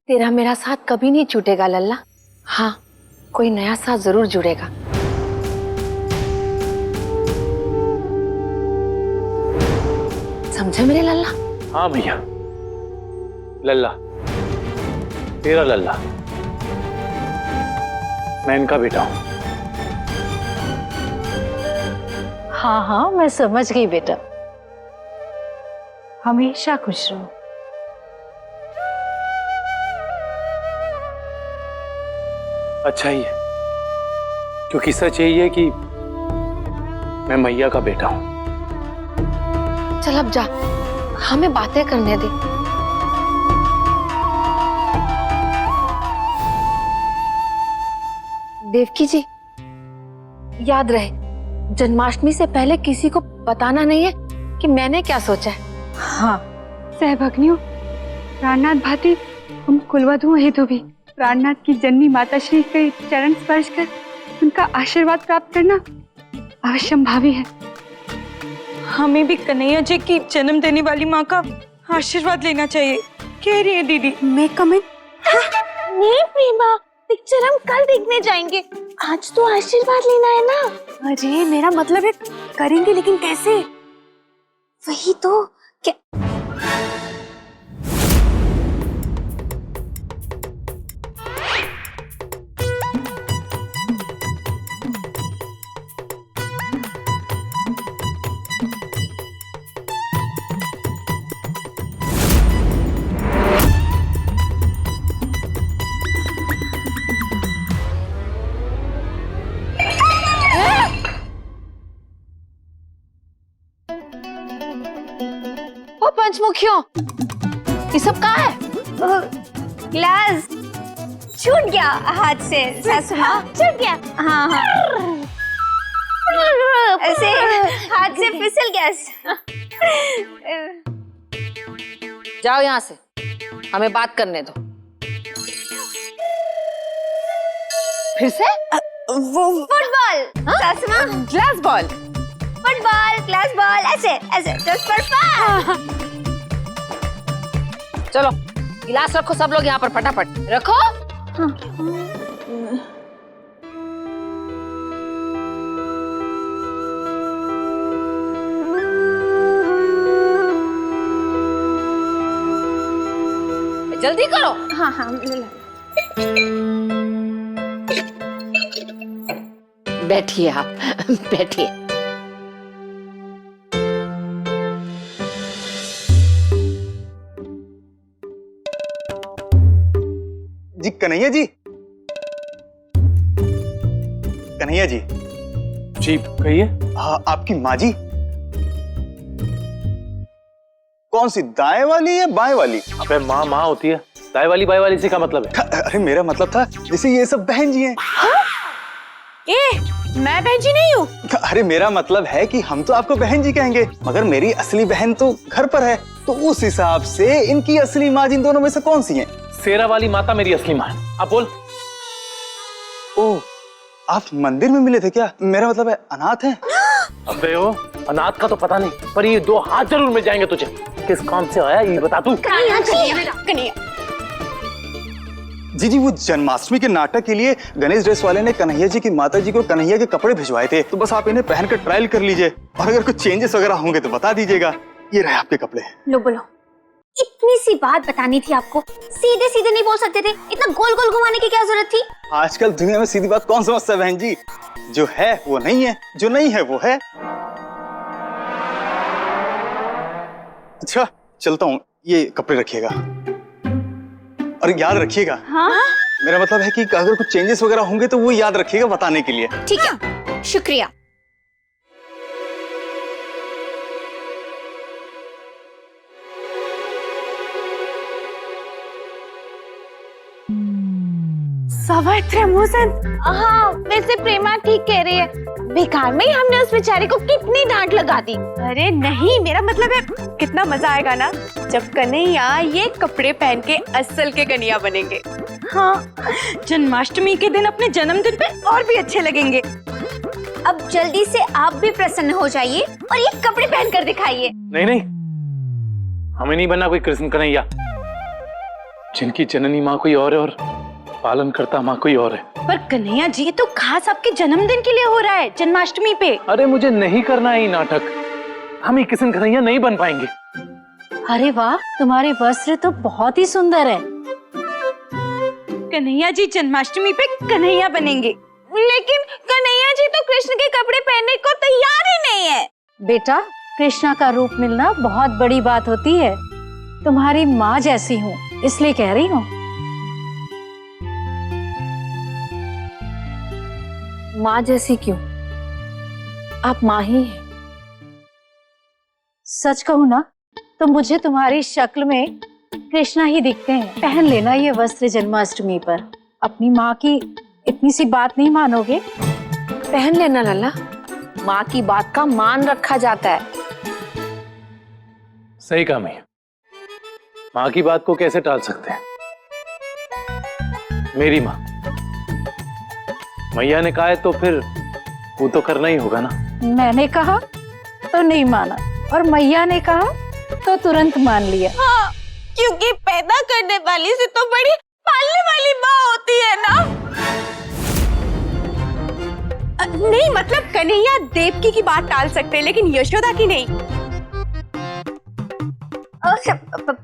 तेरा मेरा साथ कभी नहीं छूटेगा लल्ला। हाँ, कोई नया साथ जरूर जुड़ेगा। समझे मेरे लल्ला? हाँ भैया, लल्ला, तेरा लल्ला, मैं इनका बेटा हूं। हाँ हाँ, मैं समझ गई बेटा। हमेशा खुश रहो। अच्छा ही है, क्योंकि सच यही है कि मैं मैया का बेटा हूं। चल अब जा, हमें बातें करने दे। देवकी जी, याद रहे, जन्माष्टमी से पहले किसी को बताना नहीं है कि मैंने क्या सोचा है। हाँ, सहभग्नियों, प्राणनाथ भाती उन कुलवधुओं हेतु भी प्राणनाथ की जननी माता श्री के चरण स्पर्श कर उनका आशीर्वाद प्राप्त करना अवश्यंभावी है। हमें भी कन्हैया जी की जन्म देने वाली माँ का आशीर्वाद लेना चाहिए, कह रही है दीदी। मैं कमेंट नहीं प्रेमा, पिक्चर हम कल देखने जाएंगे, आज तो आशीर्वाद लेना है ना। अरे मेरा मतलब है करेंगे, लेकिन कैसे? वही तो क्या। ओ पंचमुखियों, ये सब कहाँ है? ग्लास छूट गया हाथ से सासू माँ, छूट गया। हाँ हाँ, ऐसे हाथ से फिसल गया। जाओ यहाँ से, हमें बात करने दो। फिर से? वो फुटबॉल सासू माँ, glass ball. Football glass ball, ऐसे ऐसे जस्ट फॉर फन। चलो गिलास रखो, सब लोग यहाँ पर फटाफट रखो। जल्दी करो। हाँ हाँ, बैठिए आप, बैठिए। जी कन्हैया जी, कन्हैया जी। जी कहिए। हाँ, आपकी माँ जी कौन सी, दाएं वाली या बाएं वाली? अबे माँ माँ होती है, दाई वाली बाई वाली से क्या मतलब है? अरे मेरा मतलब था जैसे ये सब बहन जी हैं। मैं बहन जी नहीं हूँ। अरे मेरा मतलब है कि हम तो आपको बहन जी कहेंगे, मगर मेरी असली बहन तो घर पर है, तो उस हिसाब से इनकी असली माँ इन दोनों में से कौन सी है? शेरा वाली माता मेरी असली माँ है। आप बोल। ओह, आप मंदिर में मिले थे क्या? मेरा मतलब है अनाथ हैं। अबे ओ, अनाथ का तो पता नहीं, पर ये 2 हाथ जरूर मिल जाएंगे तुझे। किस काम से आया ये बता तू। कन्हैया जी वो जन्माष्टमी के नाटक के लिए गणेश ड्रेस वाले ने कन्हैया जी की माता जी को कन्हैया के कपड़े भिजवाए थे, तो बस आप इन्हें पहनकर ट्रायल कर लीजिए, और अगर कुछ चेंजेस वगैरह होंगे तो बता दीजिएगा। ये रहे आपके कपड़े। लो बोलो, इतनी सी बात बतानी थी आपको, सीधे सीधे नहीं बोल सकते थे? इतना गोल गोल घुमाने की क्या जरूरत थी? आजकल दुनिया में सीधी बात कौन समझता है बहन जी? जो है वो नहीं है, जो नहीं है वो है। अच्छा चलता हूँ, ये कपड़े रखिएगा और याद रखिएगा। हाँ? मेरा मतलब है कि अगर कुछ चेंजेस वगैरह होंगे तो वो याद रखिएगा बताने के लिए। ठीक है, शुक्रिया। सावित्री मोहन। हाँ, वैसे प्रेमा ठीक कह रही है, बेकार में ही हमने उस बेचारे को कितनी डांट लगा दी। अरे नहीं, मेरा मतलब है कितना मजा आएगा ना जब कन्हैया ये कपड़े पहन के असल के कन्हैया बनेंगे। हाँ, जन्माष्टमी के दिन अपने जन्मदिन पे और भी अच्छे लगेंगे। अब जल्दी से आप भी प्रसन्न हो जाइए और ये कपड़े पहन कर दिखाइए। नहीं नहीं, हमें नहीं बनना कोई कृष्ण कन्हैया। जिनकी जननी माँ कोई और है और पालन करता माँ कोई और है। पर कन्हैया जी, ये तो खास आपके जन्मदिन के लिए हो रहा है, जन्माष्टमी पे। अरे मुझे नहीं करना है ये नाटक, हम ही किशन कन्हैया नहीं बन पाएंगे। अरे वाह, तुम्हारे वस्त्र तो बहुत ही सुंदर है। कन्हैया जी जन्माष्टमी पे कन्हैया बनेंगे, लेकिन कन्हैया जी तो कृष्ण के कपड़े पहनने को तैयार ही नहीं है। बेटा, कृष्णा का रूप मिलना बहुत बड़ी बात होती है। तुम्हारी माँ जैसी हूँ, इसलिए कह रही हूँ। माँ जैसी क्यों? आप माँ ही हैं। सच कहूँ ना तो मुझे तुम्हारी शक्ल में कृष्णा ही दिखते हैं। पहन लेना ये वस्त्र जन्माष्टमी पर। अपनी माँ की इतनी सी बात नहीं मानोगे? पहन लेना लल्ला, माँ की बात का मान रखा जाता है। सही कहा मैया, माँ की बात को कैसे टाल सकते हैं। मेरी माँ, मैया ने कहा है तो फिर वो तो करना ही होगा ना। मैंने कहा तो नहीं माना, और मैया ने कहा तो तुरंत मान लिया। हाँ, क्योंकि पैदा करने वाली से तो बड़ी पालने वाली माँ होती है ना। नहीं, मतलब कन्हैया देवकी की बात टाल सकते हैं, लेकिन यशोदा की नहीं।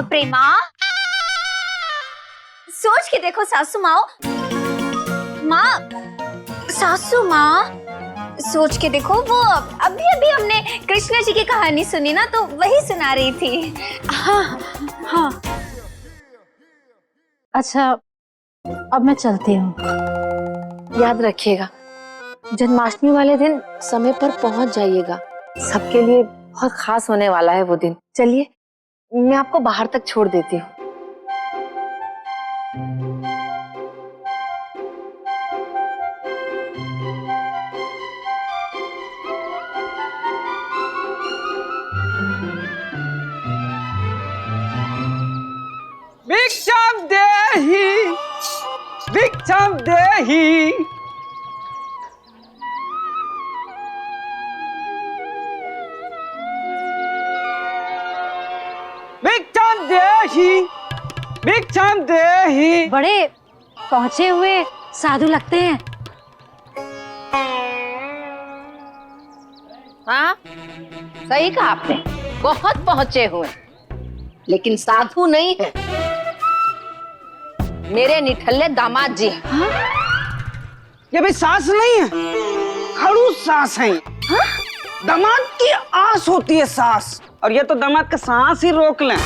प्रेमा, सोच के देखो सासू माँ, सासू माँ, सोच के देखो, वो अभी अभी हमने कृष्ण जी की कहानी सुनी ना, तो वही सुना रही थी। हाँ हाँ। अच्छा, अब मैं चलती हूँ। याद रखिएगा, जन्माष्टमी वाले दिन समय पर पहुंच जाइएगा। सबके लिए बहुत खास होने वाला है वो दिन। चलिए, मैं आपको बाहर तक छोड़ देती हूँ। भिक्षाम देहि, भिक्षाम देहि। भिक्षाम देहि, भिक्षाम देहि। बड़े पहुंचे हुए साधु लगते हैं। हाँ, सही कहा आपने, बहुत पहुंचे हुए, लेकिन साधु नहीं है। मेरे निठल्ले दामाद जी हैं। ये भी सास नहीं है, खड़ूस सास है। दामाद की आस होती है सास, और ये तो दामाद का सांस ही रोक लें।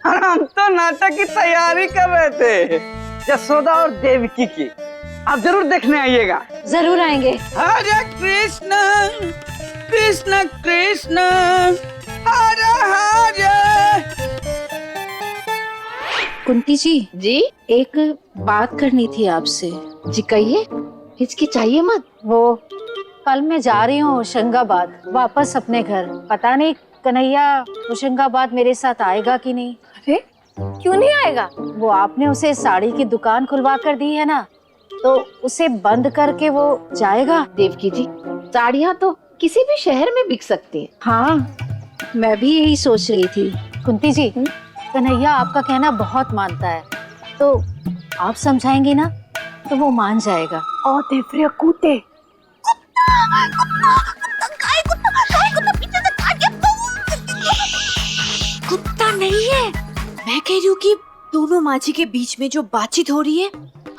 हम तो नाटक की तैयारी कर रहे थे, यशोदा और देवकी की। आप जरूर देखने आइएगा। जरूर आएंगे। हरे कृष्ण कृष्ण कृष्ण हरे हरे। कुंती जी, एक बात करनी थी आपसे। जी कहिए, हिचकिचाइए मत। वो कल मैं जा रही हूँ होशंगाबाद, वापस अपने घर। पता नहीं कन्हैया होशंगाबाद मेरे साथ आएगा कि नहीं। अरे क्यों नहीं आएगा? वो आपने उसे साड़ी की दुकान खुलवा कर दी है ना, तो उसे बंद करके वो जाएगा। देवकी जी, साड़ियाँ तो किसी भी शहर में बिक सकती हैं। हाँ, मैं भी यही सोच रही थी। कुंती जी, कन्हैया आपका कहना बहुत मानता है, तो आप समझाएंगे ना तो वो मान जाएगा। और देवप्रिय कूटे। कुत्ता नहीं है, मैं कह रही हूँ कि दोनों माझी के बीच में जो बातचीत हो रही है,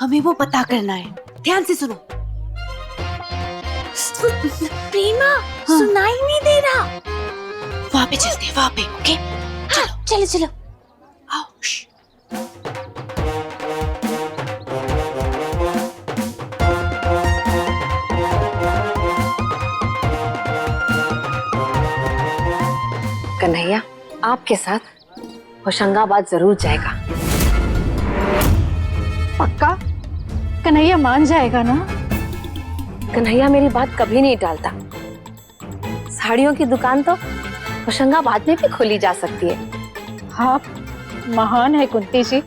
हमें वो पता करना है। ध्यान से सुनो। प्रेमा, सुनाई नहीं दे रहा। वहाँ पे चलते हैं, वहाँ पे। ओके, चलो चलो चलो, आओ। कन्हैया आपके साथ होशंगाबाद जरूर जाएगा। पक्का? कन्हैया मान जाएगा ना? कन्हैया मेरी बात कभी नहीं टालता। साड़ियों की दुकान तो होशंगाबाद में भी खोली जा सकती है। आप महान है कुंती जी।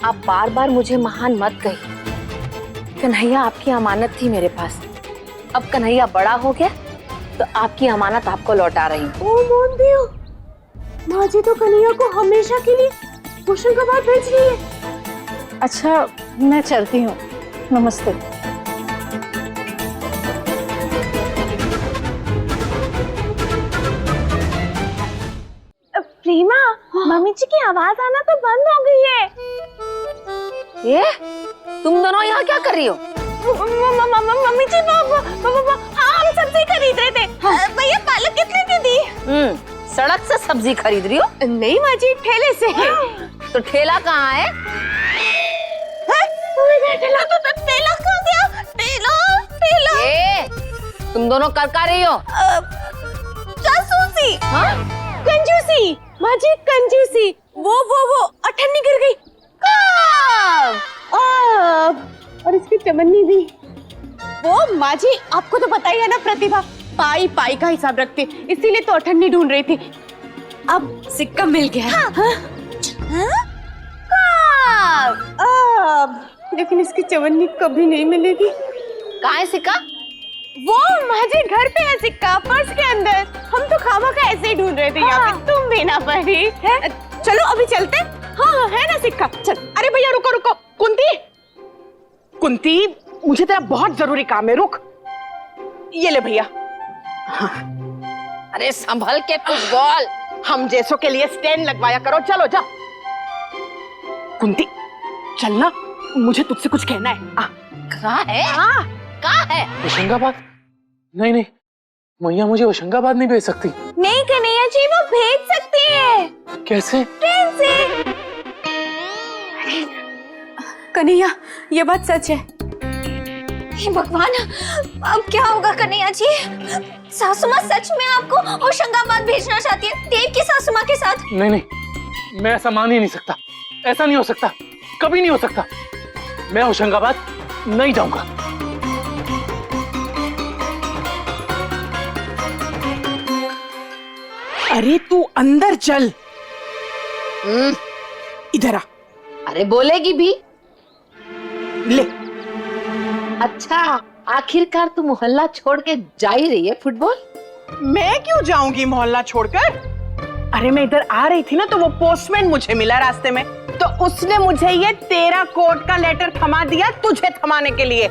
आप बार बार मुझे महान मत कहिए। कन्हैया आपकी अमानत थी मेरे पास। अब कन्हैया बड़ा हो गया तो आपकी अमानत आपको लौटा रही हूँ। माँ जी तो कन्हैया को हमेशा के लिए होशंगाबाद भेज रही है। अच्छा, मैं चलती हूँ। नमस्ते। प्रेमा, मम्मी जी की आवाज आना तो बंद हो गई है। ये तुम दोनों यहाँ क्या कर रही हो? मम्मी जी हाँ, हम सब्जी खरीद रहे थे। भैया पालक कितने की दी? सड़क से सब्जी खरीद रही हो? नहीं माँ जी, ठेले से। तो ठेला कहाँ है? ठेला कहाँ गया? ठेला तुम दोनों कर रही हो? जासूसी। हाँ? कंजूसी माँ जी, कंजूसी। वो अठन्नी गिर गई। और इसकी चमन्नी भी। वो माँ जी, आपको तो पता ही है ना प्रतिभा, पाई पाई का हिसाब रखती है, इसीलिए तो अठन्नी ढूंढ रही थी। अब सिक्का मिल गया। लेकिन इसकी चवन्नी कभी नहीं मिलेगी। कहाँ है सिक्का? वो माँ जी घर पे है सिक्का, पर्स के अंदर। हम तो खामा का ऐसे ही ढूंढ रहे थे यहाँ पे, तुम भी ना पड़ी है। चलो अभी चलते। हाँ है ना सिक्का, चल। अरे भैया रुको, कुंती, मुझे तेरा बहुत जरूरी काम है, रुक। ये ले भैया। अरे संभल के फुटबॉल। हम जैसों के लिए स्टैंड लगवाया करो, चलो जाओ। कुंती चलना, मुझे तुझसे कुछ कहना है। कहाँ है? कहाँ है? होशंगाबाद? नहीं, मैया मुझे होशंगाबाद नहीं भेज सकती। नहीं कन्हैया जी, वो भेज सकती है। कैसे? ट्रेन से। कन्हैया, ये बात सच है। हे भगवान, अब क्या होगा कन्हैया जी? सासू माँ सच में आपको होशंगाबाद भेजना चाहती है, देव की सासू माँ के साथ। नहीं, मैं ऐसा मान ही नहीं सकता। ऐसा नहीं हो सकता, कभी नहीं हो सकता। मैं होशंगाबाद नहीं जाऊंगा। अरे तू अंदर चल। इधर आ। अरे बोलेगी भी। ले। अच्छा, आखिरकार तू मोहल्ला छोड़ के जा ही रही है फुटबॉल? मैं क्यों जाऊंगी मोहल्ला छोड़कर? अरे मैं इधर आ रही थी ना, तो वो पोस्टमैन मुझे मिला रास्ते में, तो उसने मुझे ये तेरा कोर्ट का लेटर थमा दिया, तुझे थमाने के लिए।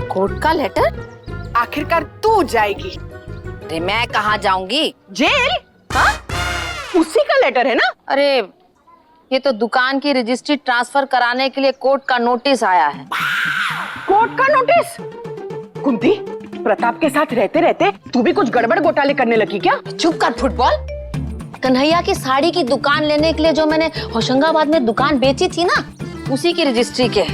कोर्ट का लेटर? आखिरकार तू जाएगी। अरे मैं कहाँ जाऊंगी? जेल? हाँ? उसी का लेटर है ना? अरे ये तो दुकान की रजिस्ट्री ट्रांसफर कराने के लिए कोर्ट का नोटिस आया है। कोर्ट का नोटिस? कुंती, प्रताप के साथ रहते रहते तू भी कुछ गड़बड़ घोटाले करने लगी क्या? चुप कर फुटबॉल। कन्हैया की साड़ी की दुकान लेने के लिए जो मैंने होशंगाबाद में दुकान बेची थी ना, उसी की रजिस्ट्री के।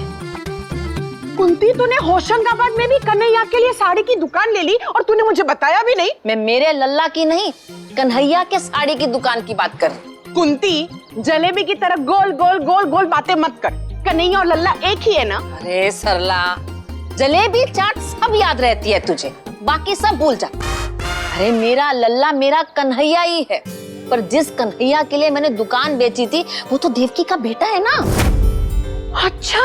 कुंती, तूने होशंगाबाद में भी कन्हैया के लिए साड़ी की दुकान ले ली और तूने मुझे बताया भी नहीं। मैं मेरे लल्ला की नहीं, कन्हैया के साड़ी की दुकान की बात कर रही। कुंती, जलेबी की तरह गोल गोल गोल गोल बातें मत कर। कन्हैया और लल्ला एक ही है ना? अरे सरला, जलेबी चाट सब याद रहती है तुझे, बाकी सब भूल जा। अरे मेरा लल्ला मेरा कन्हैया ही है, पर जिस कन्हैया के लिए मैंने दुकान बेची थी वो तो देवकी का बेटा है ना। अच्छा,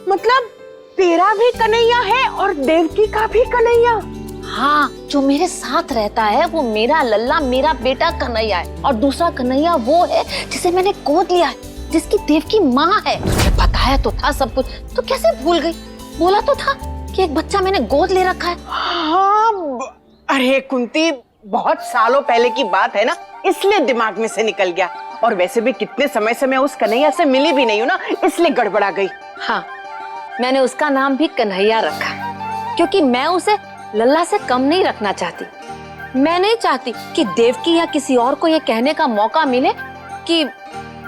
मतलब तेरा भी कन्हैया है और देवकी का भी कन्हैया? हाँ, जो मेरे साथ रहता है वो मेरा लल्ला मेरा बेटा कन्हैया है, और दूसरा कन्हैया वो है जिसे मैंने गोद लिया है, जिसकी देवकी माँ है। तुझे बताया तो था सब कुछ, तो कैसे भूल गई? बोला तो था कि एक बच्चा मैंने गोद ले रखा है। हाँ, अरे कुंती, बहुत सालों पहले की बात है ना, इसलिए दिमाग में से निकल गया। और वैसे भी कितने समय से मैं उस कन्हैया से मिली भी नहीं हूँ ना, इसलिए गड़बड़ा गई। हाँ, मैंने उसका नाम भी कन्हैया रखा, क्योंकि मैं उसे लल्ला से कम नहीं रखना चाहती। मैं नहीं चाहती कि देवकी या किसी और को ये कहने का मौका मिले कि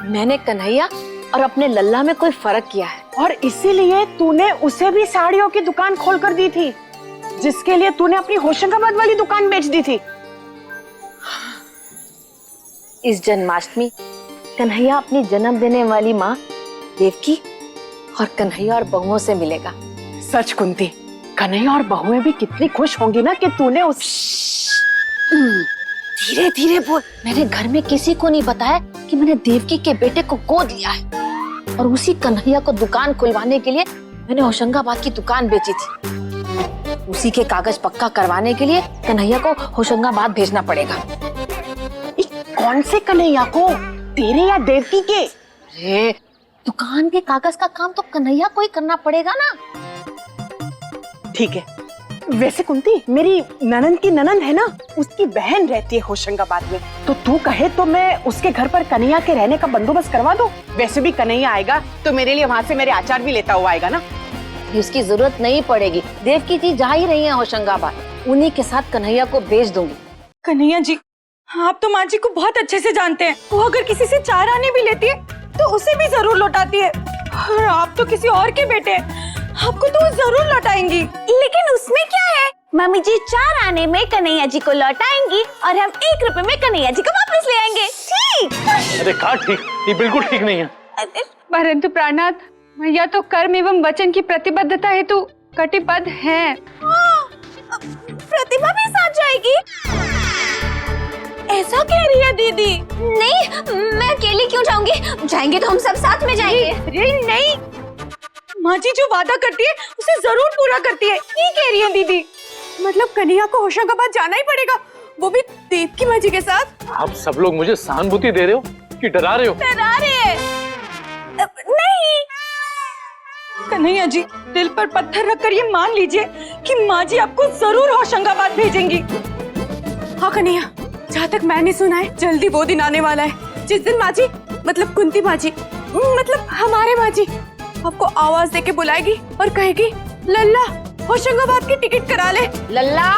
मैंने कन्हैया और अपने लल्ला में कोई फर्क किया है। और इसीलिए तूने उसे भी साड़ियों की दुकान खोल कर दी थी, जिसके लिए तूने अपनी होशंगाबाद वाली दुकान बेच दी थी। इस जन्माष्टमी कन्हैया अपनी जन्म देने वाली माँ देवकी और कन्हैया और बहुओं से मिलेगा। सच कुंती, कन्हैया और बहुएं भी कितनी खुश होंगी ना कि तूने उस... धीरे धीरे बोल। मैंने घर में किसी को नहीं बताया कि मैंने देवकी के बेटे को गोद लिया है, और उसी कन्हैया को दुकान खुलवाने के लिए मैंने होशंगाबाद की दुकान बेची थी। उसी के कागज पक्का करवाने के लिए कन्हैया को होशंगाबाद भेजना पड़ेगा। एक कौन से कन्हैया को, तेरे या देवकी के? अरे दुकान के कागज का काम तो कन्हैया को ही करना पड़ेगा ना। ठीक है। वैसे कुंती, मेरी ननंद की ननंद है ना, उसकी बहन रहती है होशंगाबाद में, तो तू कहे तो मैं उसके घर पर कन्हैया के रहने का बंदोबस्त करवा दूं। वैसे भी कन्हैया आएगा तो मेरे लिए वहाँ से मेरे आचार भी लेता हुआ आएगा ना। इसकी जरूरत नहीं पड़ेगी, देवकी जी जा ही रही हैं होशंगाबाद, उन्हीं के साथ कन्हैया को भेज दूंगी। कन्हैया जी, आप तो माँ जी को बहुत अच्छे से जानते हैं। वो अगर किसी से 4 आने भी लेती है तो उसे भी जरूर लौटाती है, और आप तो किसी और के बेटे हैं, आपको तो वो जरूर लौटाएंगी। लेकिन उसमें क्या है, मम्मी जी 4 आने में कन्हैया जी को लौटाएंगी और हम 1 रुपए में कन्हैया जी को वापस ले आएंगे। ठीक? अरे कहा ठीक, ये बिल्कुल ठीक नहीं है। परंतु प्राणनाथ, मैया तो कर्म एवं वचन की प्रतिबद्धता हेतु कटिबद्ध है। प्रतिभा भी साथ जाएगी? ऐसा कह रही है दीदी? नहीं, मैं अकेली क्यों जाऊंगी, जाएंगे तो हम सब साथ में जाएंगे। अरे नहीं, माँ जी जो वादा करती है उसे जरूर पूरा करती है, ये कह रही है दीदी। मतलब कन्हैया को होशंगाबाद जाना ही पड़ेगा, वो भी देवकी माँ जी के साथ। आप सब लोग मुझे सहानुभूति दे रहे हो कि डरा रहे हो? डरा रहे हैं? नहीं कन्हैया जी, दिल पर पत्थर रखकर ये मान लीजिए कि माँ जी आपको जरूर होशंगाबाद भेजेंगी। हाँ कन्हैया, जहाँ तक मैंने सुना है जल्दी वो दिन आने वाला है जिस दिन माँ जी, मतलब कुंती माँ जी, मतलब हमारे माँ जी आपको आवाज देके बुलाएगी और कहेगी, लल्ला होशंगाबाद की टिकट करा ले। लल्ला,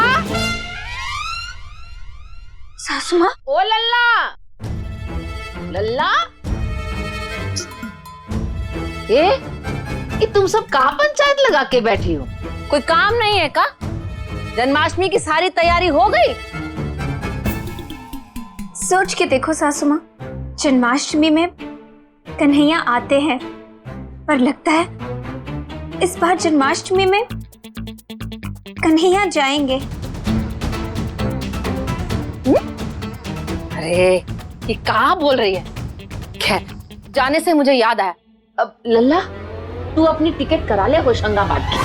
सासू माँ, ओ लल्ला, लल्ला, ये तुम सब कहाँ पंचायत लगा के बैठी हो? कोई काम नहीं है का? जन्माष्टमी की सारी तैयारी हो गई? सोच के देखो सासू माँ, जन्माष्टमी में कन्हैया आते हैं, पर लगता है इस बार जन्माष्टमी में कन्हैया जाएंगे। अरे ये कहाँ बोल रही है? खैर, जाने से मुझे याद आया, अब लल्ला तू अपनी टिकट करा ले होशंगाबाद की।